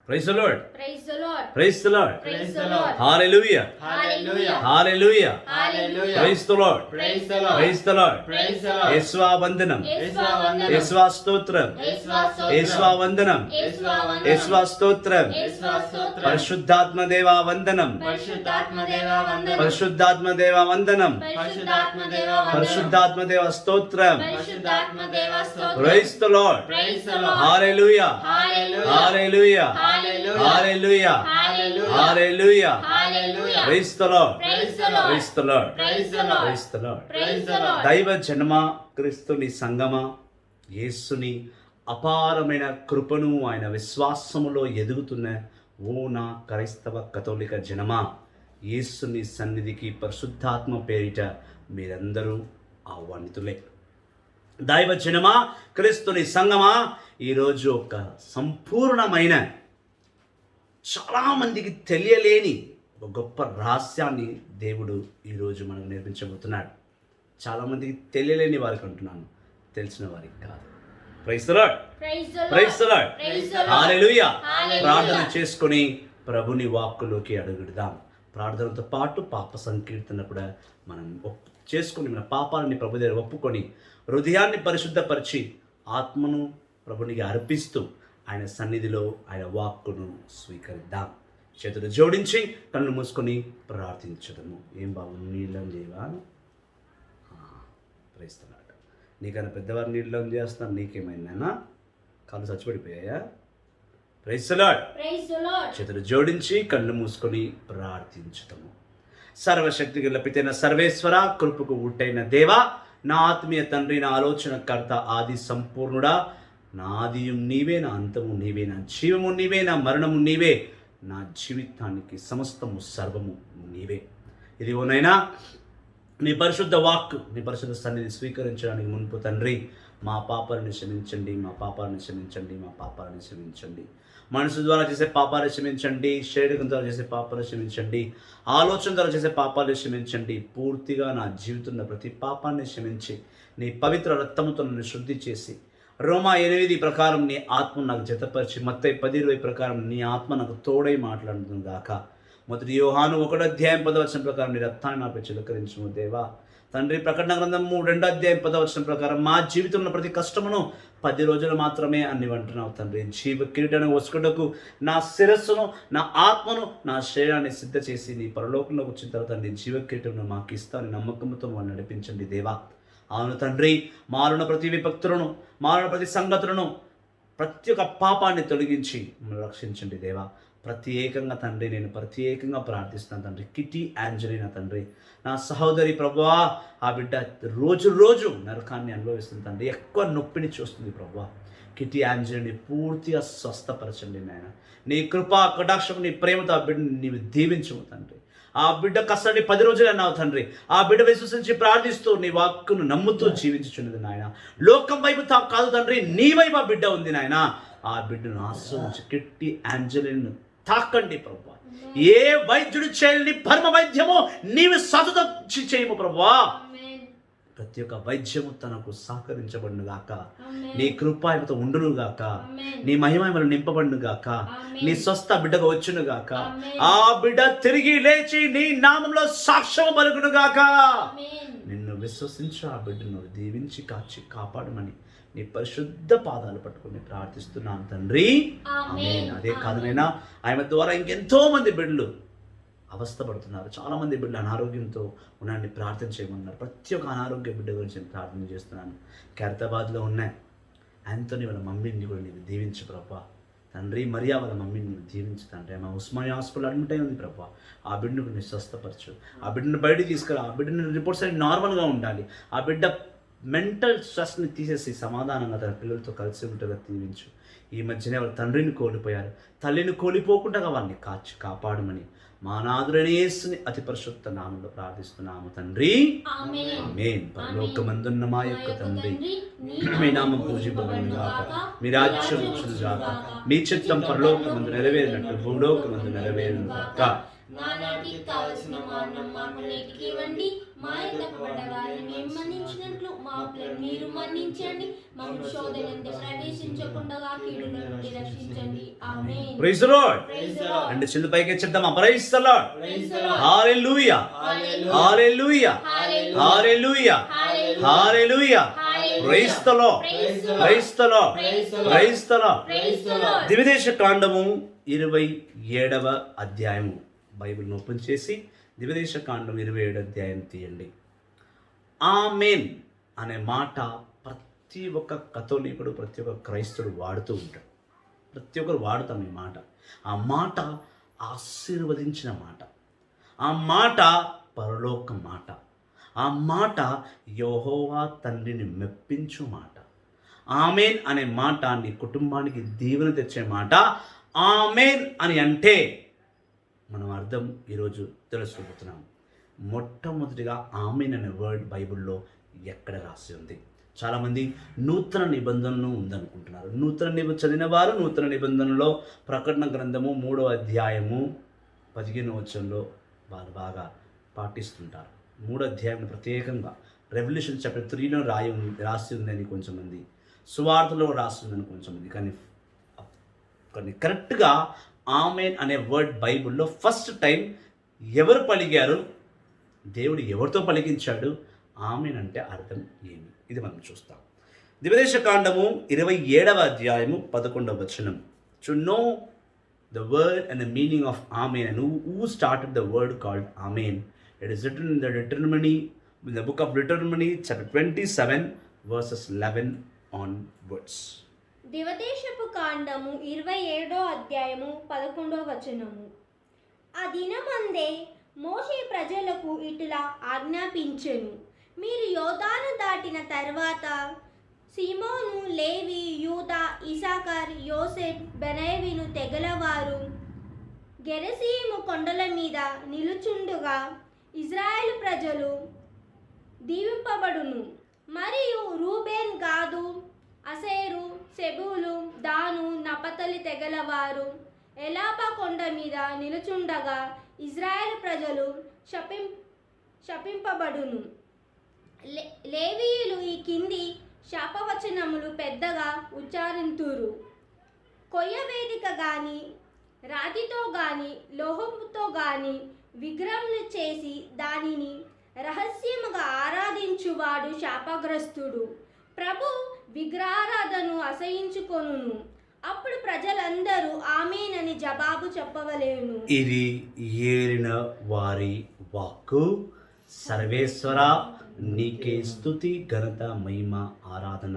Praise the Lord. Praise the Lord. Praise the Lord. Praise the Lord. Hallelujah. Hallelujah. Hallelujah. Hallelujah. Praise the Lord. Praise the Lord. Praise the Lord. Praise the Lord. యేసువా వందనం. యేసువా వందనం. యేసువా స్తోత్రం. యేసువా స్తోత్రం. యేసువా వందనం. యేసువా వందనం. యేసువా స్తోత్రం. యేసువా స్తోత్రం. పరిశుద్ధాత్మ దేవా వందనం. పరిశుద్ధాత్మ దేవా వందనం. పరిశుద్ధాత్మ దేవా వందనం. పరిశుద్ధాత్మ దేవా వందనం. పరిశుద్ధాత్మ దేవా స్తోత్రం. పరిశుద్ధాత్మ దేవా స్తోత్రం. Praise the Lord. Praise the Lord. Hallelujah. Hallelujah. Hallelujah. Hallelujah. Hallelujah. Hallelujah. Hallelujah. Hallelujah. Praise the Lord. Praise the Lord. Praise the Lord. Praise the Lord. Praise the Lord. Praise the Lord. దైవ జనమా, క్రీస్తుని సంగమా, యేసుని అపారమైన కృపను ఆయన విశ్వాసములో ఎదుగుతున్న ఓ నా క్రైస్తవ కథోలిక జనమా, యేసుని సన్నిధికి పరిశుద్ధాత్మ పేరిట మీరందరూ ఆహ్వానితులే. దైవ జనమా, క్రీస్తుని సంగమా, ఈరోజు ఒక సంపూర్ణమైన చాలామందికి తెలియలేని ఒక గొప్ప రహస్యాన్ని దేవుడు ఈరోజు మనకు నేర్పించబోతున్నాడు. చాలామందికి తెలియలేని వారికి అంటున్నాను, తెలిసిన వారికి కాదు. Praise the Lord. Praise the Lord. Praise the Lord. Praise the Lord. హల్లెలూయా. Hallelujah. ప్రార్థన చేసుకొని ప్రభుని వాక్కులోకి అడుగుదాం. ప్రార్థనతో పాటు పాప సంకీర్తన కూడా మనం చేసుకొని మన పాపాలని ప్రభు దగ్గర ఒప్పుకొని హృదయాన్ని పరిశుద్ధపరిచి ఆత్మను ప్రభునికి అర్పిస్తూ ఆయన సన్నిధిలో ఆయన వాక్కును స్వీకరిద్దాం. చేతులు జోడించి కళ్ళు మూసుకొని ప్రార్థించడము. ఏం బాబు నీళ్ళని చేయవా? ప్రేస్తున్నాడు. నీకన్నా పెద్దవారు నీళ్ళని చేస్తున్నారు, నీకేమైందన్నా? కాళ్ళు చచ్చిపడిపోయాయా? Praise the Lord. Praise the Lord. చేతులు జోడించి కళ్ళు మూసుకొని ప్రార్థించటము. సర్వశక్తి గల పితైన సర్వేశ్వర, కృపకు ఊటైన దేవా, నా ఆత్మీయ తండ్రి, నా ఆలోచనకర్త, ఆది సంపూర్ణుడా, నా ఆదియు నీవే, నా అంతము నీవే, నా జీవము నీవే, నా మరణము నీవే, నా జీవితానికి సమస్తము సర్వము నీవే. ఇదిగోనైనా నీ పరిశుద్ధ వాక్కు, నీ పరిశుద్ధ సన్నిధి స్వీకరించడానికి మునుపు తండ్రి, మా పాపాలను క్షమించండి, మా పాపాలను క్షమించండి, మా పాపాలను క్షమించండి. మనసు ద్వారా చేసే పాపాలు క్షమించండి, శరీరం ద్వారా చేసే పాపాలు క్షమించండి, ఆలోచన ద్వారా చేసే పాపాలు క్షమించండి. పూర్తిగా నా జీవితంలో ప్రతి పాపాన్ని క్షమించి నీ పవిత్ర రక్తముతో నన్ను శుద్ధి చేసి, రోమా 8 ప్రకారం నీ ఆత్మ నాకు జతపరిచి, మత్తయి 10:20 ప్రకారం నీ ఆత్మ నాకు తోడై మాట్లాడుతుంది గాక. మొదటి యోహాను 1:10 ప్రకారం నీ రక్తాన్ని నాపై చిలకరించుము దేవా. తండ్రి, ప్రకటన గ్రంథం 2:10 ప్రకారం మా జీవితంలో ప్రతి కష్టమును 10 రోజులు మాత్రమే అన్ని అంటున్నావు తండ్రి. జీవ కిరీటాన్ని వసుకుటకు నా శిరస్సును, నా ఆత్మను, నా శరీరాన్ని సిద్ధ చేసి నీ పరలోకంలోకి వచ్చిన తర్వాత నీ జీవ కిరీటంను మాకు ఇస్తాను నమ్మకంతో వాళ్ళు నడిపించండి దేవా. అవును తండ్రి, మారున ప్రతి విభక్తులను, మారున ప్రతి సంగతులను, ప్రతి ఒక్క పాపాన్ని తొలగించి మమ్మల్ని రక్షించండి దేవా. ప్రత్యేకంగా తండ్రి, నేను ప్రత్యేకంగా ప్రార్థిస్తున్నాను తండ్రి. కిటి ఆంజలీనా తండ్రి, నా సహోదరి ప్రభువా, ఆ బిడ్డ రోజు నరకాన్ని అనుభవిస్తుంది తండ్రి, ఎక్కువ నొప్పిని చూస్తుంది ప్రభువా. కిటి ఆంజలీని పూర్తిగా స్వస్థపరచండి నాయన. నీ కృపా కటాక్షం, నీ ప్రేమతో ఆ బిడ్డని నీవు దీవించము తండ్రి. ఆ బిడ్డ కష్టపడి 10 రోజులు అన్నావు తండ్రి. ఆ బిడ్డ విశ్వసించి ప్రార్థిస్తూ నీ వాక్కును నమ్ముతూ జీవించుచున్నది నాయన. లోకం వైపు కాదు తండ్రి, నీ వైపు ఆ బిడ్డ ఉంది నాయన. ఆ బిడ్డను ఆశ్రయించి కిట్టి ఆంజలీను తాకండి ప్రభువా. ఏ వైద్యుడు చేయని పరమ వైద్యమో నీవు సతత చేయము ప్రభువా. ప్రతి ఒక్క వైద్యము తనకు సహకరించబడును గాక. నీ కృపాయమతో ఉండును గాక. నీ మహిమలు నింపబడును గాక. నీ స్వస్థ బిడ్డగా వచ్చును గాక. ఆ బిడ్డ తిరిగి లేచి నీ నామంలో సాక్ష్యం పలుకును గాక. నిన్ను విశ్వసించి ఆ బిడ్డను దీవించి కాచి కాపాడమని నీ పరిశుద్ధ పాదాలు పట్టుకుని ప్రార్థిస్తున్నాను తండ్రి. ఆమేన్. అదే కాదునైనా ఆయన ద్వారా ఇంకెంతో మంది బిడ్డలు అవస్థపడుతున్నారు. చాలామంది బిడ్డలు అనారోగ్యంతో ఉన్నారని ప్రార్థన చేయమన్నారు. ప్రతి ఒక్క అనారోగ్య బిడ్డ గురించి నేను ప్రార్థన చేస్తున్నాను. ఖైరతాబాద్లో ఉన్న యాంతోనీ వాళ్ళ మమ్మీని కూడా నీవు దీవించు ప్రభా. తండ్రి, మరియా వాళ్ళ మమ్మీని నువ్వు దీవించు తండ్రి. ఆమె ఉస్మానియా హాస్పిటల్ అడ్మిట్ అయి ఉంది ప్రభా. ఆ బిడ్డను నువ్వు స్వస్థపరచు. ఆ బిడ్డను బయటికి తీసుకురా. ఆ బిడ్డని రిపోర్ట్స్ అన్ని నార్మల్గా ఉండాలి. ఆ బిడ్డ మెంటల్ స్ట్రెస్ని తీసేసి సమాధానంగా తన పిల్లలతో కలిసి ఉంటుందా దీవించు. ఈ మధ్యనే వాళ్ళ తండ్రిని కోల్పోయారు. తల్లిని కోల్పోకుండా వాళ్ళని కాపాడమని మా నాథుడైన యేసుని అతి పరిశుద్ధ నామములో ప్రార్థిస్తున్నాము తండ్రి. ఆమేన్. పరలోకమందున్న మా యొక్క తండ్రి, మీ నామం పూజింపబడును గాక. మీ రాజ్యం వచ్చును గాక. మీ చిత్తం పరలోకమందు నెరవేరినట్టు భూలోకమందు నెరవేరును గాక. నానాటికి కావలసిన మానం మాకు నేటికి ఇవ్వండి. మా తప్పబడ్డ వారిని మేము మన్నించినట్లు మా అప్పులను మీరు మన్నించండి. మమ్మల్ని శోధనలో ప్రవేశించకుండా కీడు నుండి రక్షించండి. ఆమేన్. Praise the Lord. Praise the Lord. రెండు చేతులు పైకి ఎత్తేద్దామా? Praise the Lord. Praise the Lord. హల్లెలూయా హల్లెలూయా హల్లెలూయా హల్లెలూయా. Praise the Lord. Praise the Lord. Praise the Lord. Praise the Lord. ద్విదేశ కాండము 27వ అధ్యాయము. బైబిల్ని ఓపెన్ చేసి ద్విదేశ కాండం 27 అధ్యాయం తీయండి. ఆమేన్ అనే మాట ప్రతి ఒక్క కథోలికుడు, ప్రతి ఒక్క క్రైస్తవుడు వాడుతూ ఉంటాడు. ప్రతి ఒక్కరు వాడుతాం ఈ మాట. ఆ మాట ఆశీర్వదించిన మాట, ఆ మాట పరలోక మాట, ఆ మాట యెహోవా తండ్రిని మెప్పించు మాట. ఆమేన్ అనే మాట నీ కుటుంబానికి దీవెన తెచ్చే మాట. ఆమేన్ అని అంటే మనం అర్థం ఈరోజు తెలుసుకోబోతున్నాం. మొట్టమొదటిగా ఆమేన్ అనే వర్డ్ బైబిల్లో ఎక్కడ రాసి ఉంది? చాలామంది నూతన నిబంధనలు ఉందనుకుంటున్నారు. చదివిన వారు నూతన నిబంధనలో ప్రకటన గ్రంథము 3వ అధ్యాయము 15వ వచనంలో వారు బాగా పాటిస్తుంటారు. 3వ అధ్యాయం ప్రత్యేకంగా రెవల్యూషన్ చాప్టర్ 3లో రాసి ఉందని కొంచెంమంది, సువార్తలో రాసి ఉందని కొంచెంమంది, కానీ కరెక్ట్గా ఆమేన్ అనే వర్డ్ బైబిల్లో ఫస్ట్ టైం ఎవరు పలికారు, దేవుడు ఎవరితో పలికించాడు, ఆమేన్ అంటే అర్థం ఏమి, ఇది మనం చూస్తాం. ద్విదేశ కాండము 27వ అధ్యాయము 11వ వచనం. To know the word and the meaning of amen and who started the word called amen, it is written in the book of Deuteronomy chapter 27 verses 11 onwards. ద్విదేశపు కాండము 27వ అధ్యాయము 11వ వచనము. ఆ దినమందే మోషే ప్రజలకు ఇటులా ఆజ్ఞాపించెను, మీరు యోర్దాను దాటిన తర్వాత సీమోను, లేవి, యూదా, ఇస్సాకార్, యోసేపు, బెన్యామీను తెగలవారు గెరసీము కొండల మీద నిలుచుండుగా ఇశ్రాయేలు ప్రజలు దీవింపబడును. మరియు రూబేన్, గాదు, అసేరు, సెబూలు, దాను, నపతలి తెగలవారు ఎలాపా కొండ మీద నిలుచుండగా ఇశ్రాయేలు ప్రజలు శపింపబడును. లేవీయులు ఈ కింది శాపవచనములు పెద్దగా ఉచ్చారింతురు. కొయ్యవేదిక గాని, రాతితో గాని, లోహముతో గాని విగ్రహములు చేసి దానిని రహస్యముగా ఆరాధించువాడు శాపగ్రస్తుడు. ప్రభు విగ్రహారాధనను అసహించుకొనును. అప్పుడు ప్రజలందరూ ఆమేన్ అని జవాబు చెప్పవలేను. ఇది ఏలిన వారి వాక్కు. సర్వేశ్వర నీకే స్తుతి, ఘనత, మహిమ, ఆరాధన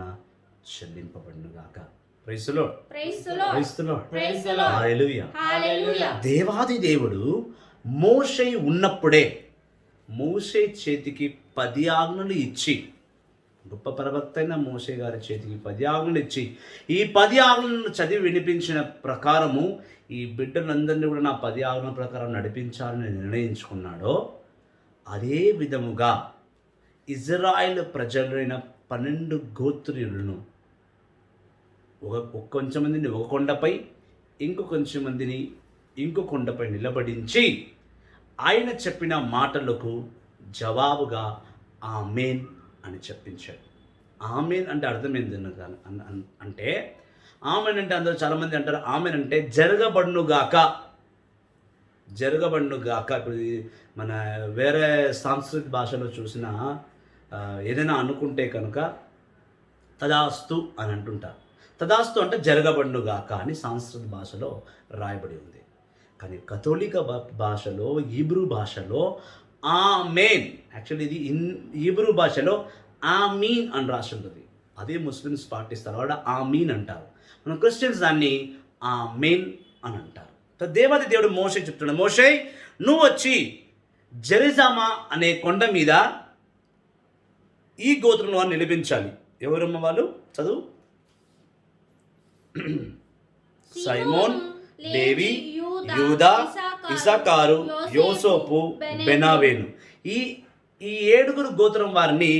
చెల్లింపబడునుగాక. Praise the Lord. Praise the Lord. Praise the Lord. Praise the Lord. హల్లెలూయా. హల్లెలూయా. దేవాది దేవుడు మోషే ఉన్నప్పుడే మోషే చేతికి 10 ఆజ్ఞలు ఇచ్చి, గొప్ప ప్రవక్త అయిన మోషే గారి చేతికి 10 ఆజ్ఞలు ఇచ్చి, ఈ 10 ఆజ్ఞలను చదివి వినిపించిన ప్రకారము ఈ బిడ్డలందరినీ కూడా నా 10 ఆజ్ఞల ప్రకారం నడిపించాలని నిర్ణయించుకున్నాడో, అదే విధముగా ఇజ్రాయెల్ ప్రజలైన 12 గోత్రీయులను కొంచెం మందిని ఒక కొండపై, కొంచెం మందిని ఇంకో కొండపై నిలబడించి ఆయన చెప్పిన మాటలకు జవాబుగా ఆమేన్ అని చెప్పించాడు. ఆమేన్ అంటే అర్థం ఏంది అంటే, ఆమేన్ అంటే అందరూ చాలామంది అంటారు ఆమేన్ అంటే జరగబడునుగాక. ఇప్పుడు మన వేరే సాంస్కృతిక భాషలో చూసిన ఏదైనా అనుకుంటే కనుక తదాస్తు అని అంటుంటారు. తదాస్తు అంటే జరగబడునుగాక అని సాంస్కృతిక భాషలో రాయబడి ఉంది. కానీ కథోలిక భాషలో, హీబ్రూ భాషలో ఆమేన్, యాక్చువల్లీ ఇది హీబ్రూ భాషలో ఆమీన్ అని రాసి ఉంటుంది. అదే ముస్లిమ్స్ పాటిస్తారు, వాళ్ళు ఆమీన్ అంటారు. మన క్రిస్టియన్స్ దాన్ని ఆమేన్ అని అంటారు. దేవాది దేవుడు మోషే చెప్తున్నాడు, మోషే నువ్వు వచ్చి జెరిజామా అనే కొండ మీద ఈ గోత్రంలో నిలిపించాలి. ఎవరమ్మ వాళ్ళు? చదువు. సైమోన్, లేవి, యూదా, ఇస్సాకారు, యోసేపు, బెన్యామీను. ఈ 7 గోత్రం వారిని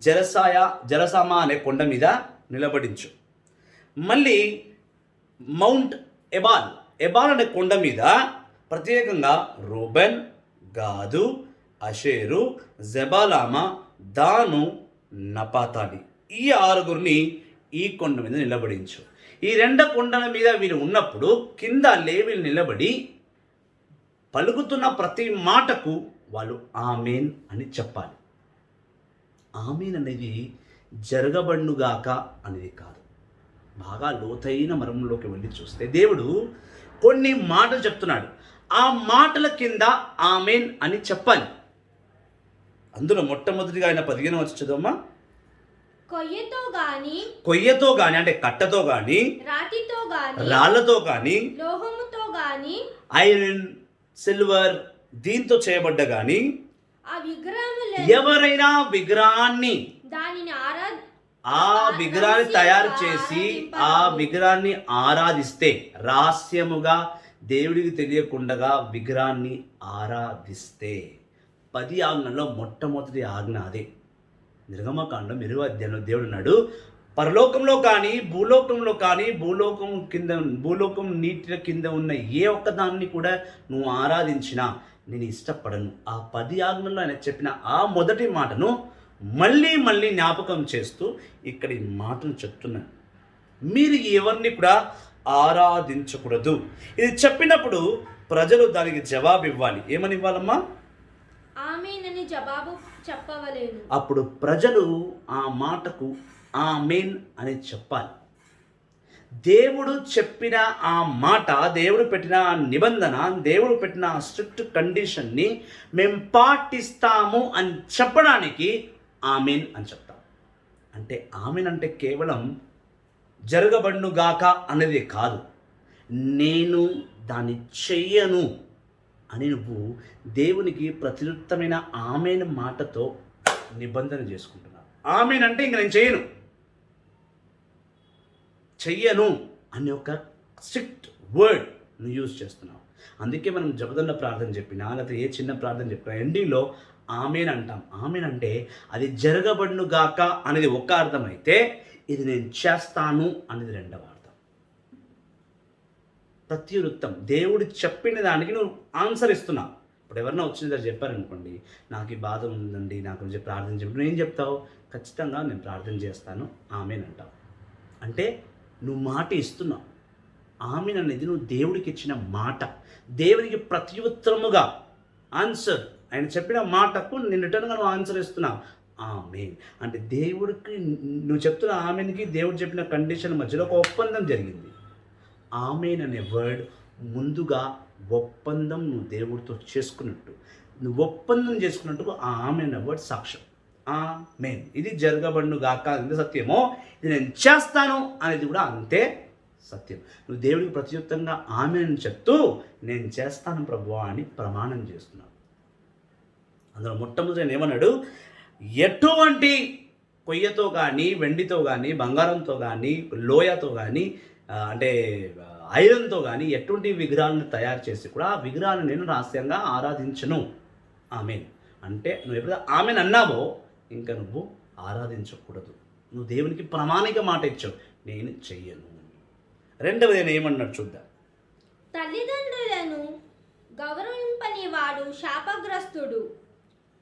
జెరసామా అనే కొండ మీద నిలబడించు. మళ్ళీ మౌంట్ ఎబాల్ అనే కొండ మీద ప్రత్యేకంగా రూబెన్, గాదు, అషేరు, జెబాలామ, దాను, నపాతాలి ఈ 6 ఈ కొండ మీద నిలబడించు. ఈ 2 కొండల మీద వీరు ఉన్నప్పుడు కింద లేవీలు నిలబడి పలుకుతున్న ప్రతి మాటకు వాళ్ళు ఆమేన్ అని చెప్పాలి. ఆమేన్ అనేది జరగబడుగాక అనేది కాదు. బాగా లోతైన మర్మంలోకి వెళ్ళి చూస్తే దేవుడు కొన్ని మాటలు చెప్తున్నాడు. ఆ మాటల కింద ఆమేన్ అని చెప్పాలి. అందులో మొట్టమొదటిగా ఆయన 15 వచ్చి చదవమ్మా. కొయ్యతో గాని అంటే కట్టతో గాని, రాతితో గాని, రాళ్లతో గాని, లోహముతో గాని, ఐరన్, సిల్వర్ దీంతో చేయబడ్డ గాని ఆ విగ్రహములను ఎవరైనా విగ్రహాన్ని దానిని ఆ విగ్రహాన్ని తయారు చేసి ఆ విగ్రహాన్ని ఆరాధిస్తే, రహస్యముగా దేవుడికి తెలియకుండా విగ్రహాన్ని ఆరాధిస్తే 10 ఆజ్ఞల్లో మొట్టమొదటి ఆజ్ఞ అదే. నిర్గమకాండం 20వ అధ్యాయంలో దేవుడు అన్నాడు, పరలోకంలో కానీ భూలోకంలో కానీ భూలోకం నీటి కింద ఉన్న ఏ ఒక్కదాన్ని కూడా నువ్వు ఆరాధించినా నేను ఇష్టపడను. ఆ 10 ఆజ్ఞల్లో ఆయన చెప్పిన ఆ మొదటి మాటను మళ్ళీ మళ్ళీ జ్ఞాపకం చేస్తూ ఇక్కడ ఈ మాటను చెప్తున్నాను. మీరు ఎవరిని కూడా ఆరాధించకూడదు. ఇది చెప్పినప్పుడు ప్రజలు దానికి జవాబు ఇవ్వాలి. ఏమని ఇవ్వాలమ్మా? ఆమేన్ అని జవాబు చెప్పవలేను. అప్పుడు ప్రజలు ఆ మాటకు ఆమేన్ అని చెప్పాలి. దేవుడు చెప్పిన ఆ మాట, దేవుడు పెట్టిన ఆ నిబంధన, దేవుడు పెట్టిన ఆ స్ట్రిక్ట్ కండిషన్ని మేము పాటిస్తాము అని చెప్పడానికి ఆమేన్ అని చెప్తాం. అంటే ఆమేన్ అంటే కేవలం జరగబడుగాక అనేది కాదు, నేను దాన్ని చెయ్యను అని నువ్వు దేవునికి ప్రతిరుత్తమైన ఆమేన్ మాటతో నిబంధన చేసుకుంటున్నావు. ఆమేన్ అంటే ఇంక నేను చెయ్యను అని ఒక స్ట్రిక్ట్ వర్డ్ నువ్వు యూజ్ చేస్తున్నావు. అందుకే మనం జపదండ ప్రార్థన చెప్పినా లేకపోతే ఏ చిన్న ప్రార్థన చెప్పినా ఎండింగ్లో ఆమేన్ అంటాం. ఆమేన్ అంటే అది జరగబడుగాక అనేది ఒక అర్థం అయితే, ఇది నేను చేస్తాను అనేది 2వ అర్థం. ప్రత్యుత్తం, దేవుడు చెప్పిన దానికి నువ్వు ఆన్సర్ ఇస్తున్నావు. ఇప్పుడు ఎవరైనా వచ్చిన దగ్గర చెప్పారనుకోండి, నాకు ఈ బాధ ఉందండి, నాకు గురించి ప్రార్థన చెప్పి, నువ్వు ఏం చెప్తావు? ఖచ్చితంగా నేను ప్రార్థన చేస్తాను, ఆమేన్ అంటావు. అంటే నువ్వు మాట ఇస్తున్నావు. ఆమేన్ అనేది నువ్వు దేవుడికి ఇచ్చిన మాట, దేవునికి ప్రత్యుత్తరముగా ఆన్సర్. ఆయన చెప్పిన మాటకు నేను రిటర్న్గా నువ్వు ఆన్సర్ ఇస్తున్నావు. ఆమేన్ అంటే దేవుడికి నువ్వు చెప్తున్న ఆమేన్కి దేవుడు చెప్పిన కండిషన్ మధ్యలో ఒక ఒప్పందం జరిగింది. ఆమేన్ అనే వర్డ్ ముందుగా ఒప్పందం నువ్వు దేవుడితో చేసుకున్నట్టు, నువ్వు ఒప్పందం చేసుకున్నట్టుగా ఆ ఆమేన్ అనే వర్డ్ సాక్ష్యం. ఆమేన్ ఇది జరగబడుగాక ఎంత సత్యమో, ఇది నేను చేస్తాను అనేది కూడా అంతే సత్యం. నువ్వు దేవుడికి ప్రత్యుత్తంగా ఆమేన్ అని చెప్తూ నేను చేస్తాను ప్రభువా అని ప్రమాణం చేస్తున్నావు. అందులో మొట్టమొదటి నేను ఏమన్నాడు, ఎటువంటి కొయ్యతో కానీ, వెండితో కానీ, బంగారంతో కానీ, లోయతో కానీ, అంటే ఐరన్తో కానీ ఎటువంటి విగ్రహాలను తయారు చేసి కూడా ఆ విగ్రహాలను నేను రహస్యంగా ఆరాధించను. ఆమేన్ అంటే నువ్వు ఎప్పుడైతే ఆమేన్ అన్నావో ఇంకా నువ్వు ఆరాధించకూడదు. నువ్వు దేవునికి ప్రామాణిక మాట ఇచ్చావు, నేను చెయ్యను. 2వది నేను ఏమన్నాడు చూద్దాం. తల్లిదండ్రులను గౌరవింపని వాడు శాపగ్రస్తుడు.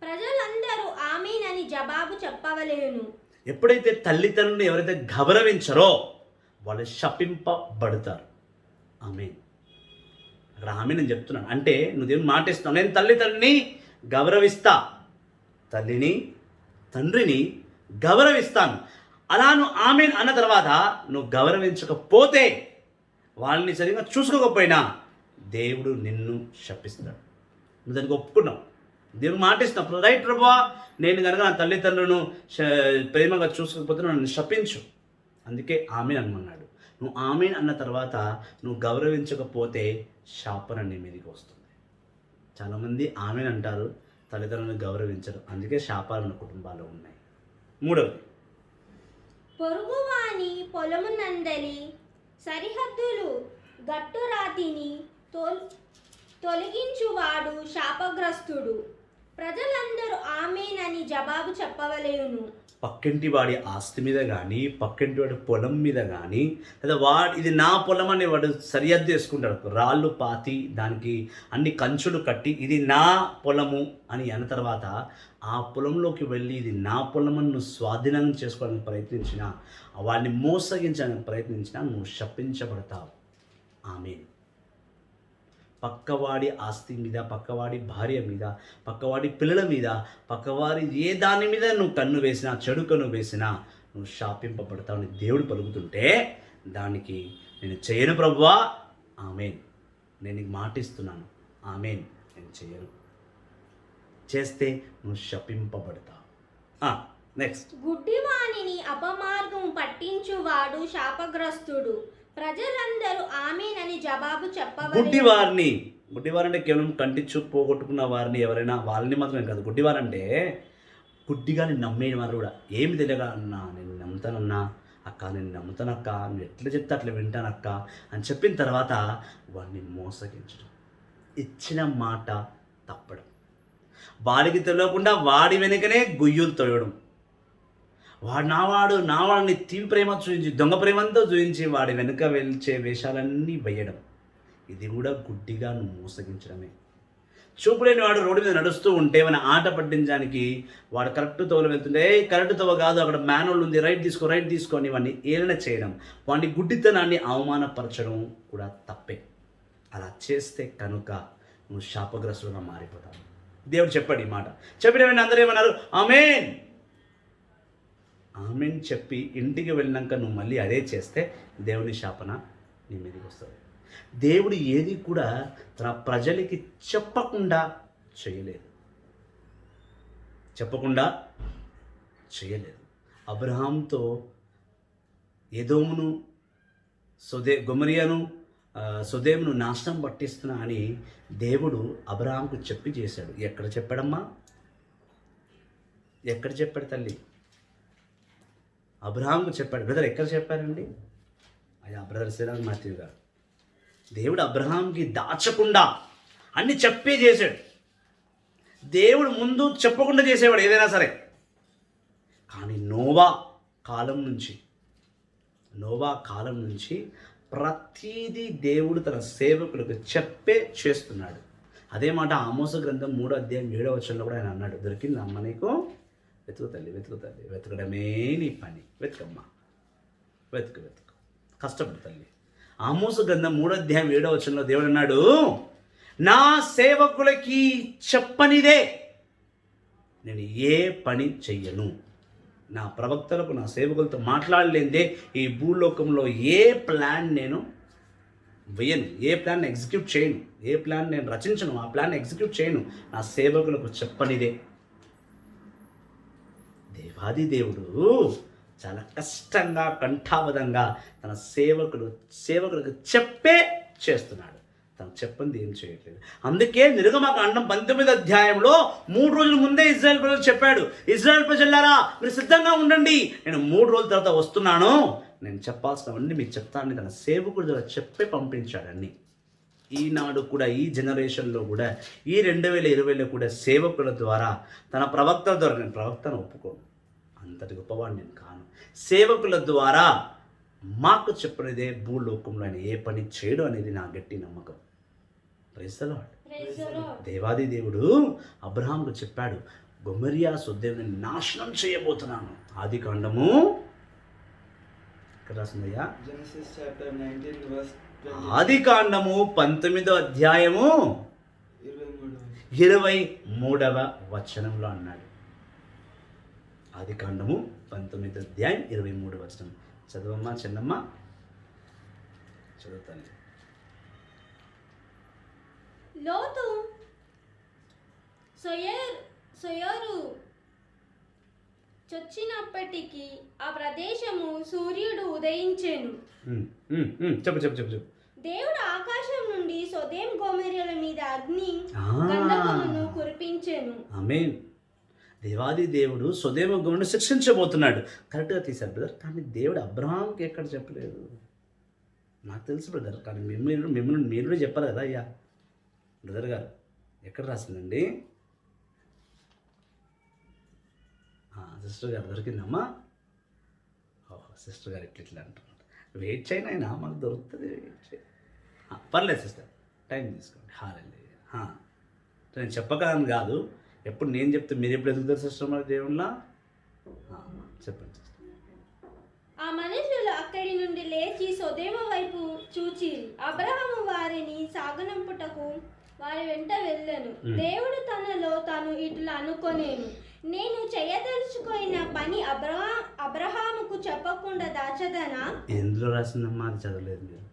ప్రజలందరూ ఆమేన్ అని జవాబు చెప్పవలేను. ఎప్పుడైతే తల్లిదండ్రులను ఎవరైతే గౌరవించరో వాళ్ళు శపింపబడతారు. ఆమేన్ అక్కడ ఆమేన్ అని చెప్తున్నాను. అంటే నువ్వు దేవుని మాట ఇస్తున్నావు, నేను తల్లిదండ్రిని గౌరవిస్తా, తల్లిని తండ్రిని గౌరవిస్తాను. అలా నువ్వు ఆమేన్ అన్న తర్వాత నువ్వు గౌరవించకపోతే, వాళ్ళని సరిగ్గా చూసుకోకపోయినా దేవుడు నిన్ను శపిస్తాడు. నువ్వు దానికి ఒప్పుకున్నావు, దేవుడు మాట ఇస్తున్నావు, రైట్ ప్రభువా, నేను కనుక నా తల్లిదండ్రులను ప్రేమగా చూసుకోకపోతే నన్ను శపించు. అందుకే ఆమేన్ అనమన్నాడు. నువ్వు ఆమేన్ అన్న తర్వాత నువ్వు గౌరవించకపోతే శాపన నీ మీదకి వస్తుంది. చాలామంది ఆమేన్ అంటారు, తల్లిదండ్రులను గౌరవించరు, అందుకే శాపాలు ఉన్న కుటుంబాలు ఉన్నాయి. 3వది, పొరుగువాని పొలమునందలి సరిహద్దులు గట్టు రాతిని తొలగించువాడు శాపగ్రస్తుడు. ప్రజలందరూ ఆమేన్ అని జవాబు చెప్పవలేను. పక్కింటి వాడి ఆస్తి మీద కానీ, పక్కింటి వాడి పొలం మీద కానీ, లేదా ఇది నా పొలం అని వాడు సరిహద్దు వేసుకుంటాడు, రాళ్ళు పాతి దానికి అన్ని కంచులు కట్టి ఇది నా పొలము అని అన్న తర్వాత ఆ పొలంలోకి వెళ్ళి ఇది నా పొలం అని నువ్వు స్వాధీనం చేసుకోవడానికి ప్రయత్నించినా, వాడిని మోసగించడానికి ప్రయత్నించినా నువ్వు శపించబడతావు. ఆమేన్. పక్కవాడి ఆస్తి మీద, పక్కవాడి భార్య మీద, పక్కవాడి పిల్లల మీద, పక్కవారి ఏ దాని మీద నువ్వు కన్ను వేసినా, చెడు కన్ను వేసినా నువ్వు శాపింపబడతావని దేవుడు పలుకుతుంటే దానికి నేను చేయను ప్రభువా, ఆమేన్, నేను నీకు మాటిస్తున్నాను, ఆమేన్, నేను చేయను. చేస్తే నువ్వు శపింపబడతావు. నెక్స్ట్, గుడ్డివాణిని అపమార్గం పట్టించువాడు శాపగ్రస్తుడు. ప్రజలందరూ ఆమేన్ అని జవాబు చెప్పవలెను. గుడ్డివారంటే కేవలం కంటి చూపు పోగొట్టుకున్న వారిని ఎవరైనా వాళ్ళని మాత్రమే కాదు. గుడ్డివారంటే గుడ్డిగా నేను నమ్మేది వారు కూడా. ఏమి తెలియక అన్నా నేను నమ్ముతానన్నా, అక్క నేను నమ్ముతానక్క, నువ్వు ఎట్లా చెప్తే అట్లా వింటానక్క అని చెప్పిన తర్వాత వాడిని మోసగించడం, ఇచ్చిన మాట తప్పడం, వాడికి తెలియకుండా వాడి వెనుకనే గుయ్యులు తొయ్యడం, నావాడిని తీపి ప్రేమ చూపించి దొంగ ప్రేమంతో చూపించి వాడి వెనుక వెళ్చే వేషాలన్నీ వేయడం, ఇది కూడా గుడ్డిగా నువ్వు మోసగించడమే. చూపులేని వాడు రోడ్డు మీద నడుస్తూ ఉంటే మన ఆట పట్టించడానికి వాడు కరెక్ట్ తోవలో వెళ్తుంటే కరెక్ట్ తోవ కాదు, అక్కడ మాన్యువల్ ఉంది, రైట్ తీసుకో అని వాడిని ఏలన చేయడం, వాడిని గుడ్డితనాన్ని అవమానపరచడం కూడా తప్పే. అలా చేస్తే కనుక నువ్వు శాపగ్రస్తులుగా మారిపోతావు. దేవుడు చెప్పాడు ఈ మాట. చెప్పిన అందరూ ఏమన్నారు? ఆమేన్ ఆమేన్ చెప్పి ఇంటికి వెళ్ళినాక నువ్వు మళ్ళీ అదే చేస్తే దేవుని శాపన నీ మీదకి వస్తుంది. దేవుడు ఏది కూడా తన ప్రజలకి చెప్పకుండా చేయలేదు. అబ్రహాంతో ఎదోమును సొదోమును నాశనం పట్టిస్తున్నా అని దేవుడు అబ్రహాంకు చెప్పి చేశాడు. ఎక్కడ చెప్పాడమ్మా? ఎక్కడ చెప్పాడు తల్లి? అబ్రహాంకు చెప్పాడు. బ్రదర్ ఎక్కడ చెప్పారండి? అయ్యా బ్రదర్ శ్రీరామ్ మాథ్యూ గారు. దేవుడు అబ్రహాంకి దాచకుండా అన్ని చెప్పే చేశాడు. దేవుడు ముందు చెప్పకుండా చేసేవాడు ఏదైనా సరే. కానీ నోవా కాలం నుంచి ప్రతిదీ దేవుడు తన సేవకులకు చెప్పే చేస్తున్నాడు. అదే మాట ఆమోసు గ్రంథం 3:7 కూడా ఆయన అన్నాడు. దొరికింది అమ్మ నీకు? వెతుకు తల్లి, వెతకడమే నీ పని. వెతుకమ్మా, వెతుకు, కష్టపడు తల్లి. ఆమోసు గ్రంథం 3:7 దేవుడు అన్నాడు, నా సేవకులకి చెప్పనిదే నేను ఏ పని చెయ్యను. నా ప్రవక్తలకు, నా సేవకులతో మాట్లాడలేదే ఈ భూలోకంలో ఏ ప్లాన్ నేను వేయను, ఏ ప్లాన్ ఎగ్జిక్యూట్ చేయను, ఏ ప్లాన్ నేను రచించను, ఆ ప్లాన్ ఎగ్జిక్యూట్ చేయను. నా సేవకులకు చెప్పనిదే. దేవాది దేవుడు చాలా కష్టంగా, కంఠాబద్ధంగా తన సేవకులకు చెప్పే చేస్తున్నాడు. తను చెప్పింది ఏం చేయట్లేదు. అందుకే నిర్గమకాండం 19వ అధ్యాయంలో 3 రోజుల ముందే ఇజ్రాయెల్ ప్రజలు చెప్పాడు, ఇజ్రాయెల్ ప్రజలారా మీరు సిద్ధంగా ఉండండి, నేను 3 రోజుల తర్వాత వస్తున్నాను, నేను చెప్పాల్సినవన్నీ మీకు చెప్తానని తన సేవకుడు ద్వారా చెప్పి పంపించాడని. ఈనాడు కూడా, ఈ జనరేషన్లో కూడా, ఈ 2020లో కూడా సేవకుల ద్వారా, తన ప్రవక్తల ద్వారా, నేను ప్రవక్తను ఒప్పుకోను, అంతటి గొప్పవాడిని నేను కాను, సేవకుల ద్వారా మాకు చెప్పినదే భూలోకంలో ఆయన ఏ పని చేయడం అనేది నా గట్టి నమ్మకం. Praise the Lord. దేవాది దేవుడు అబ్రహాంకు చెప్పాడు, గొమొర్యా సొదొముని నాశనం చేయబోతున్నాను. ఆదికాండము ఎక్కడ రాసిందయ్యా? ఆదికాండము 19వ అధ్యాయము 23వ వచనంలో అన్నాడు. ఆదికాండము 19వ అధ్యాయం 23వ వచనం. చదవమ్మా చిన్నమ్మ, చదువుతాను. లోతు సొయరు చొచ్చినప్పటికీ ఆ ప్రదేశము సూర్యుడు ఉదయించెను. చెప్పు. దేవుడు ఆకాశం నుండి సొదొమ గొమొర్రాల మీద అగ్ని గంధకమును కురిపించెను. ఆమేన్. దేవాది దేవుడు సొదొమ గొమొర్రాను శిక్షించబోతున్నాడు. కరెక్ట్గా తీశారు బ్రదర్. కానీ దేవుడు అబ్రహాంకి ఎక్కడ చెప్పలేదు. నాకు తెలుసు బ్రదర్, కానీ మిమ్మల్ని మీరు కూడా చెప్పాలి కదా అయ్యా. బ్రదర్ గారు ఎక్కడ రాసిందండి? సిస్టర్ గారు దొరికిందమ్మా? ఓహో, సిస్టర్ గారు ఇట్లా అంటున్నారు. వెయిట్ చేయను అయినా మనకు దొరుకుతుంది, వెయిట్ చేయి. పర్లేదు సిస్టర్, టైం తీసుకోండి. హాలెలూయా. నేను చెప్పగలను కాదు, ఎప్పుడు నేను చెప్తే మీరు ఎప్పుడు ఎదుగుతారు సిస్టర్ మరి దేవుళ్ళ? చెప్పండి సిస్టర్. ఆ మనుషులు అక్కడి నుండి లేచి సొదొమ వైపు చూచి అబ్రహాము వారిని సాగనంపుటకు వారి వెంట వెళ్ళాను. దేవుడు తనలో తాను ఇట్లా అనుకొనేను, నేను చేయదలుచుకున్న పని అబ్రహాముకు చెప్పకుండా దాచదనా? ఎందులో రాసిందమ్మా? అది చదవలేదు మీరు.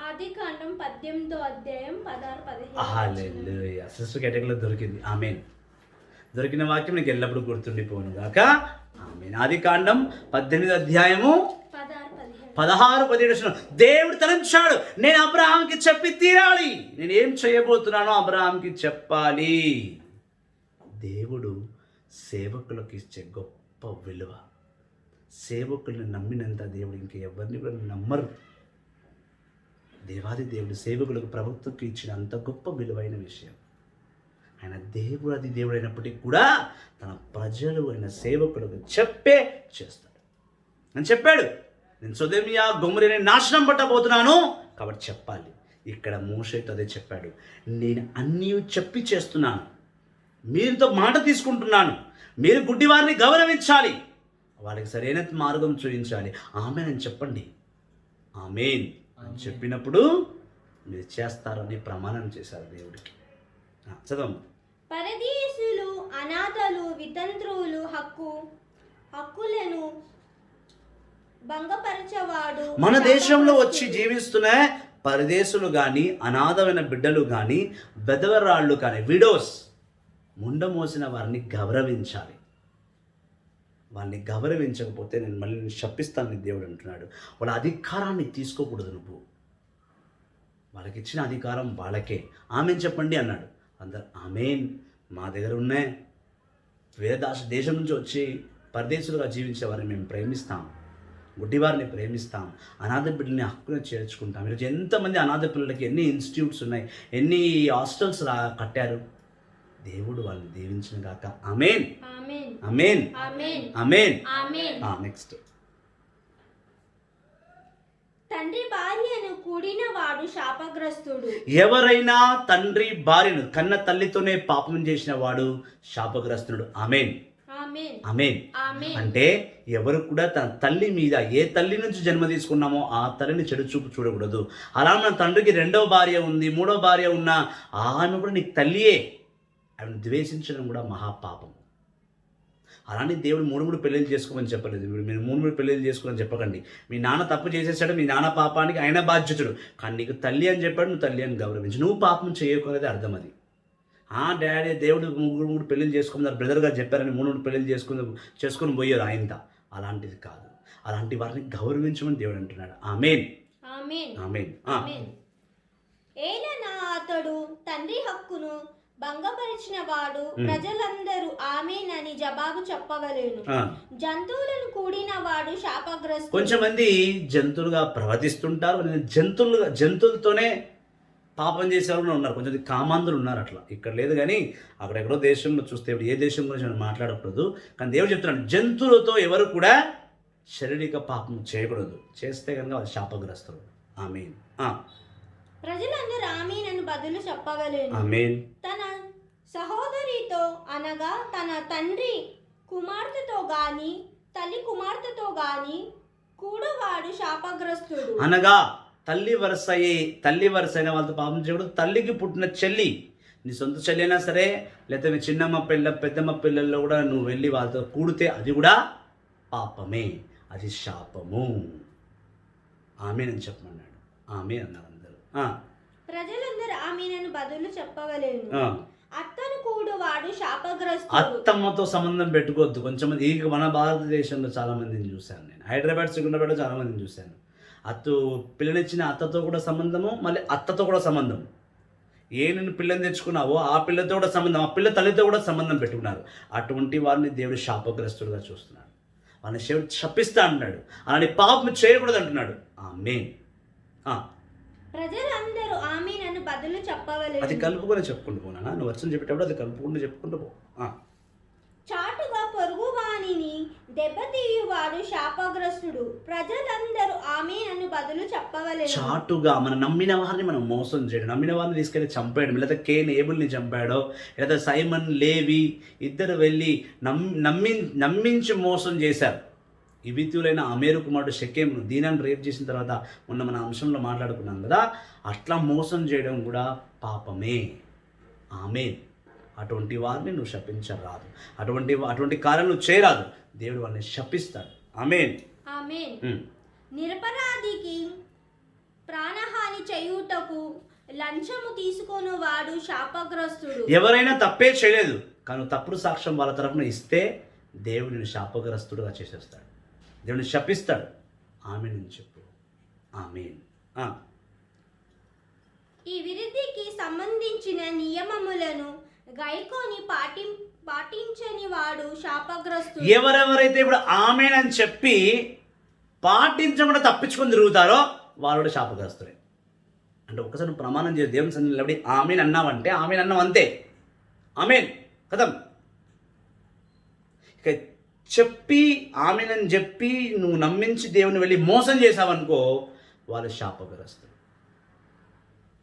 ఆదికాండం 18వ అధ్యాయం 16-17. హల్లెలూయా. సిస్టర్ కేటగిరీలో దొరికింది. ఆమేన్. దొరికిన వాక్యం నీకు ఎల్లప్పుడూ గుర్తుండిపోను గాక. ఆమేన్. ఆదికాండం 18వ అధ్యాయము 16-17. దేవుడు తలంచాడు, నేను అబ్రహాంకి చెప్పి తీరాలి. నేను ఏం చేయబోతున్నానో అబ్రహాంకి చెప్పాలి. దేవుడు సేవకులకు ఇచ్చే గొప్ప విలువ. సేవకుల్ని నమ్మినంత దేవుడు ఇంక ఎవరిని కూడా నమ్మరు. దేవాది దేవుడు సేవకులకు ప్రవక్తకు ఇచ్చిన అంత గొప్ప విలువైన విషయం. ఆయన దేవుడు, అది దేవుడు అయినప్పటికీ కూడా తన ప్రజలు అయిన సేవకులకు చెప్పే చేస్తాడు. అని చెప్పాడు, నేను సొదొమ గొమొర్రాని నాశనం పట్టబోతున్నాను కాబట్టి చెప్పాలి. ఇక్కడ మోషేతో అదే చెప్పాడు, నేను అన్నీ చెప్పి చేస్తున్నాను, మీరుతో మాట తీసుకుంటున్నాను, మీరు గుడ్డివారిని గౌరవించాలి, వాళ్ళకి సరైన మార్గం చూపించాలి. ఆమేన్ అని చెప్పండి. ఆమేన్ అని చెప్పినప్పుడు మీరు చేస్తారని ప్రమాణం చేశారు దేవుడికి. చదవం. పరదేశులు, అనాథలు, వితంతువులు హక్కులను భంగపరచవాడు. మన దేశంలో వచ్చి జీవిస్తున్న పరదేశులు కానీ, అనాథమైన బిడ్డలు కానీ, బెదవరాళ్ళు కానీ, విడోస్, ముండ మోసిన వారిని గౌరవించాలి. వాళ్ళని గౌరవించకపోతే నేను మళ్ళీ శపిస్తానని దేవుడు అంటున్నాడు. వాళ్ళ అధికారాన్ని తీసుకోకూడదు నువ్వు. వాళ్ళకి ఇచ్చిన అధికారం వాళ్ళకే. ఆమెన్ చెప్పండి అన్నాడు. అందరు ఆమేన్. మా దగ్గర ఉన్నాయి. వేరే దేశం నుంచి వచ్చి పరదేశులుగా జీవించే వారిని మేము ప్రేమిస్తాం, గుడ్డివారిని ప్రేమిస్తాం, అనాథ బిడ్డల్ని హక్కును చేర్చుకుంటాం. ఈరోజు ఎంతమంది అనాథ పిల్లలకి ఎన్ని ఇన్స్టిట్యూట్స్ ఉన్నాయి, ఎన్ని హాస్టల్స్ కట్టారు. దేవుడు వాళ్ళని దీవించిన గాక. ఆమేన్. ఆమేన్. ఆమేన్. నెక్స్ట్. తండ్రి భార్యను కూడిన వాడు శాపగ్రస్తుడు. ఎవరైనా తండ్రి భార్యను, కన్న తల్లితోనే పాపం చేసిన వాడు శాపగ్రస్తుడు. ఆమేన్. ఆమేన్. అంటే ఎవరు కూడా తన తల్లి మీద, ఏ తల్లి నుంచి జన్మ తీసుకున్నామో ఆ తల్లిని చెడు చూపు చూడకూడదు. అలా మన తండ్రికి 2వ భార్య ఉంది, 3వ భార్య ఉన్నా ఆమె కూడా నీకు తల్లియే. ఆమెను ద్వేషించడం కూడా మహాపాపం. అలానే దేవుడు 3 పెళ్ళిళ్ళు చేసుకోమని చెప్పలేదు. మీరు 3 పెళ్ళిళ్ళు చేసుకోమని చెప్పకండి. మీ నాన్న తప్పు చేసేసాడు, మీ నాన్న పాపానికి ఆయన బాధ్యతుడు, కానీ నీకు తల్లి అని చెప్పాడు, నువ్వు తల్లి అని గౌరవించు. నువ్వు పాపం చేయకూడదు అర్థం అది. డాడీ దేవుడు 3 పెళ్ళిళ్ళు చేసుకోమన్నారు, బ్రదర్ గారు చెప్పారని 3 పెళ్ళిళ్ళు చేసుకొని పోయారు ఆయనత. అలాంటిది కాదు. అలాంటి వారిని గౌరవించమని దేవుడు అంటున్నాడు. ఆమేన్. ఆమేన్. ఏలనా అతడు తండ్రి హక్కును భంగపరిచిన వాడు ప్రజలందరూ ఆమేన్ అని జవాబు చెప్పవలేను. జంతువులను కూడిన వాడు శాపగ్రస్తుడు. కొంచెం మంది జంతువులుగా ప్రవర్తిస్తుంటారు. జంతువులతోనే పాపం చేసేవాళ్ళు ఉన్నారు. కొంచెం కామాంధులు ఉన్నారు. అట్లా ఇక్కడ లేదు, కానీ అక్కడెక్కడో దేశంలో చూస్తే, ఏ దేశం గురించి మనం మాట్లాడకూడదు, కానీ దేవుడు చెప్తున్నాడు జంతువులతో ఎవరు కూడా శారీరక పాపం చేయకూడదు. చేస్తే కనుక వాళ్ళు శాపగ్రస్తులు. ఆమేన్. ప్రజలందరూ ఆమేన్ అని బదులు చెప్పవలేను. ఆమేన్. తన సహోదరితో అనగా తన తండ్రి కుమార్తెతో గాని తల్లి కుమార్తెతో గాని కూడవాడు శాపగ్రస్తుడు. అనగా తల్లి వరుసైన వాళ్ళతో పాపం చేయకూడదు. తల్లికి పుట్టిన చెల్లి, నీ సొంత చెల్లి అయినా సరే, లేకపోతే మీ చిన్నమ్మ పిల్ల, పెద్దమ్మ పిల్లల్లో కూడా నువ్వు వెళ్ళి వాళ్ళతో కూడితే అది కూడా పాపమే, అది శాపము. ఆమేన్ అని చెప్పమన్నాడు. ఆమేన్ అన్నారు అందరూ. ప్రజలందరూ ఆమేన్ అని బదులు చెప్పవలేను. అత్తను కూడువాడు శాపగ్రస్తుడు. అత్తమ్మతో సంబంధం పెట్టుకోవద్దు. కొంచెం మంది మన భారతదేశంలో చాలా మందిని చూశాను నేను. హైదరాబాద్, సికింద్రాబాద్లో చాలా మందిని చూశాను. పిల్లనిచ్చిన అత్తతో కూడా సంబంధము, మళ్ళీ అత్తతో కూడా సంబంధం. నేను పిల్లని తెచ్చుకున్నావో ఆ పిల్లతో కూడా సంబంధం, ఆ పిల్ల తల్లితో కూడా సంబంధం పెట్టుకున్నారు. అటువంటి వారిని దేవుడు శాపగ్రస్తుడుగా చూస్తున్నాడు. వాళ్ళని శపిస్తా అంటున్నాడు. అలాంటి పాపం చేయకూడదు అంటున్నాడు. ఆమేన్. ప్రజలందరూ ఆమేన్ అని బదులు చెప్పవలేను. అది కలుపుకొని చెప్పుకుంటూ పోనా? నువ్వు వచ్చిన చెప్పేటప్పుడు అది కలుపుకుంటూ చెప్పుకుంటూ పో. చాటుగా పొరుగువాని దెబ్బతీయువాడు శాపగ్రస్తుడు. ప్రజలందరూ ఆమేన్ అని బదులు చెప్పవలెను. చాటుగా మనం నమ్మిన వారిని మనం మోసం చేయడం, నమ్మిన వారిని తీసుకెళ్ళి చంపేయడం, లేదా కేన్ ఏబుల్ని చంపాడో, లేదా సైమన్ లేవి ఇద్దరు వెళ్ళి నమ్మించి మోసం చేశారు. ఇవితులైన అమేరు కుమారుడు షెకెమును దీనాన్ని రేప్ చేసిన తర్వాత మొన్న మన అంశంలో మాట్లాడుకున్నాం కదా, అట్లా మోసం చేయడం కూడా పాపమే. ఆమేన్. అటువంటి వారిని నువ్వు శపించరాదు, అటువంటి కార్యాలు నువ్వు చేయరాదు. దేవుడు వారిని శపిస్తాడు. ఆమేన్. ఆమేన్. నిరపరాధికి ప్రాణహాని చేయుటకు లంచము తీసుకొను వాడు శాపగ్రస్తుడు. ఎవరైనా తప్పే చేయలేదు కానీ తప్పుడు సాక్ష్యం వాళ్ళ తరఫున ఇస్తే దేవుడిని శాపగ్రస్తుడుగా చేసేస్తాడు, దేవుడిని శపిస్తాడు. ఆమేన్ అని చెప్పు. ఆమేన్. ఈ విరుద్ధికి సంబంధించిన నియమములను గైకోని పాటించని వాడు శాపగ్రస్తుడు. ఎవరెవరైతే ఇప్పుడు ఆమేన్ అని చెప్పి పాటించకుండా తప్పించుకొని తిరుగుతారో వాళ్ళు శాపగ్రస్తులే. అంటే ఒకసారి నువ్వు ప్రమాణం చేసి దేవుని సన్నిధిలో నిలబడి ఆమేన్ అన్నావంటే ఆమేన్ అన్నావు అంతే. ఆమేన్ కథం. ఇక చెప్పి ఆమేన్ అని చెప్పి నువ్వు నమ్మించి దేవుని వెళ్ళి మోసం చేసావనుకో వాళ్ళు శాపగ్రస్తులు.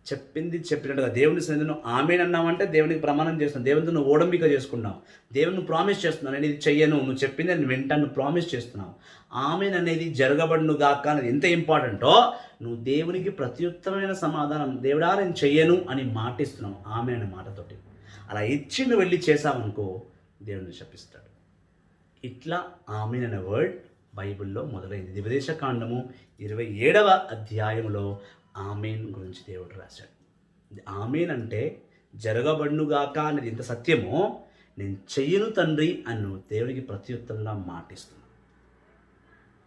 చెప్పింది చెప్పినట్టుగా దేవుని సన్నిధిలో ఆమేన్ అన్నావంటే దేవునికి ప్రమాణం చేస్తున్నావు, దేవునితో నువ్వు ఓడంబిక చేసుకున్నావు, దేవుని ప్రామిస్ చేస్తున్నావు, నేను ఇది చెయ్యను, నువ్వు చెప్పింది నేను వింటాను ప్రామిస్ చేస్తున్నావు. ఆమేన్ అనేది జరగబడును గాక అనేది ఎంత ఇంపార్టెంటో, నువ్వు దేవునికి ప్రత్యుత్తరమైన సమాధానం దేవుడా నేను చెయ్యను అని మాటిస్తున్నావు ఆమేన్ అనే మాటతోటి. అలా ఇచ్చి నువ్వు వెళ్ళి చేసావనుకో దేవుని శపిస్తాడు. ఇట్లా ఆమేన్ అనే వర్డ్ బైబిల్లో మొదలైంది. ద్విదేశకాండము 27వ అధ్యాయంలో ఆమేన్ గురించి దేవుడు రాశాడు. ఆమేన్ అంటే జరగబడునుగాక అనేది ఎంత సత్యమో, నేను చెయ్యను తండ్రి అని నువ్వు దేవునికి ప్రత్యుత్తరంగా మాటిస్తున్నావు.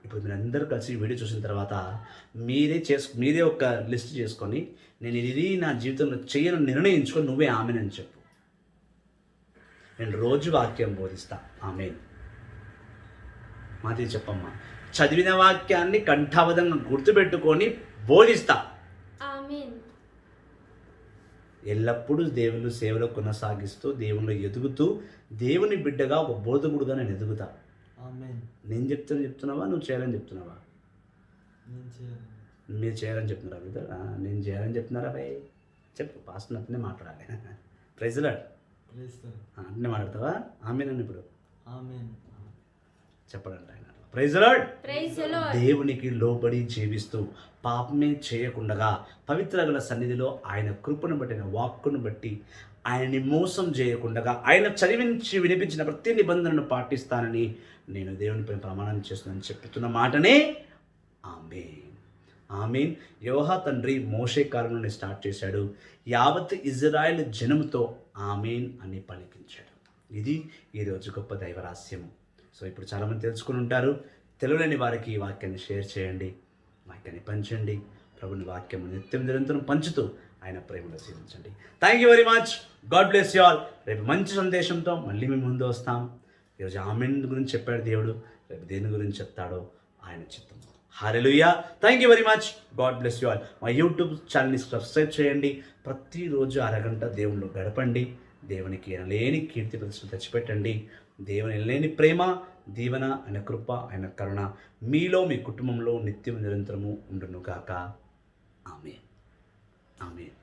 ఇప్పుడు మీరందరూ కలిసి వీడియో చూసిన తర్వాత మీరే ఒక లిస్ట్ చేసుకొని నేను ఇది నా జీవితంలో చెయ్యను నిర్ణయించుకొని నువ్వే ఆమేన్ అని చెప్పు. నేను రోజు వాక్యం బోధిస్తా. ఆమేన్. మాది చెప్పమ్మా. చదివిన వాక్యాన్ని కంఠాబద్ధంగా గుర్తుపెట్టుకొని బోధిస్తా. ఆమేన్. ఎల్లప్పుడూ దేవుని సేవలో కొనసాగిస్తూ దేవునిలో ఎదుగుతూ దేవుని బిడ్డగా ఒక బోధకుడుగా నేను ఎదుగుతా. ఆమేన్. నేను చెప్తున్నావా నువ్వు చేయాలని చెప్తున్నావా? మీరు చేయాలని చెప్తున్నారా బ్రదర్? నేను చేయాలని చెప్తున్నారా భయ్? చెప్పు. పాస్టర్ అట్నే మాట్లాడాలి. Praise Lord. అట్నే మాట్లాడతావా? ఆమేన్ అని ఇప్పుడు ఆమేన్ చెప్పడండి ఆయన. Praise Lord. Praise the Lord. దేవునికి లోబడి జీవిస్తూ పాపమే చేయకుండగా పవిత్రగల సన్నిధిలో ఆయన కృపను బట్టి ఆయన వాక్కును బట్టి ఆయన్ని మోసం చేయకుండగా ఆయన చదివించి వినిపించిన ప్రతి నిబంధనను పాటిస్తానని నేను దేవునిపై ప్రమాణం చేస్తున్నానని చెప్తున్న మాటనే ఆమేన్. ఆమేన్. యెహోవా తండ్రి మోషే కాలం నుండి స్టార్ట్ చేశాడు. యావత్ ఇజ్రాయెల్ జనముతో ఆమేన్ అని పలికించాడు. ఇది ఈరోజు గొప్ప దైవరహస్యము. సో ఇప్పుడు చాలామంది తెలుసుకుని ఉంటారు. తెలుగులేని వారికి ఈ వాక్యాన్ని షేర్ చేయండి, వాక్యాన్ని పంచండి. ప్రభుని వాక్యము నిత్యం నిరంతరం పంచుతూ ఆయన ప్రేమలో జీవించండి. Thank you very much. God bless you all. రేపు మంచి సందేశంతో మళ్ళీ మేము ముందు వస్తాం. ఈరోజు ఆమేన్ గురించి చెప్పాడు దేవుడు, రేపు దేని గురించి చెప్తాడో ఆయన చిత్తం. హల్లెలూయా. Thank you very much. God bless you all. మా యూట్యూబ్ ఛానల్ని సబ్స్క్రైబ్ చేయండి. ప్రతిరోజు అరగంట దేవుళ్ళు గడపండి. దేవునికి ఎనలేని కీర్తి ప్రతిష్టలు తెచ్చిపెట్టండి. దేవుని ఎనలేని ప్రేమ, దీవెన, ఆయన కృప, ఆయన కరుణ మీలో మీ కుటుంబంలో నిత్యం నిరంతరము ఉండును గాక. ఆమేన్. ఆమేన్.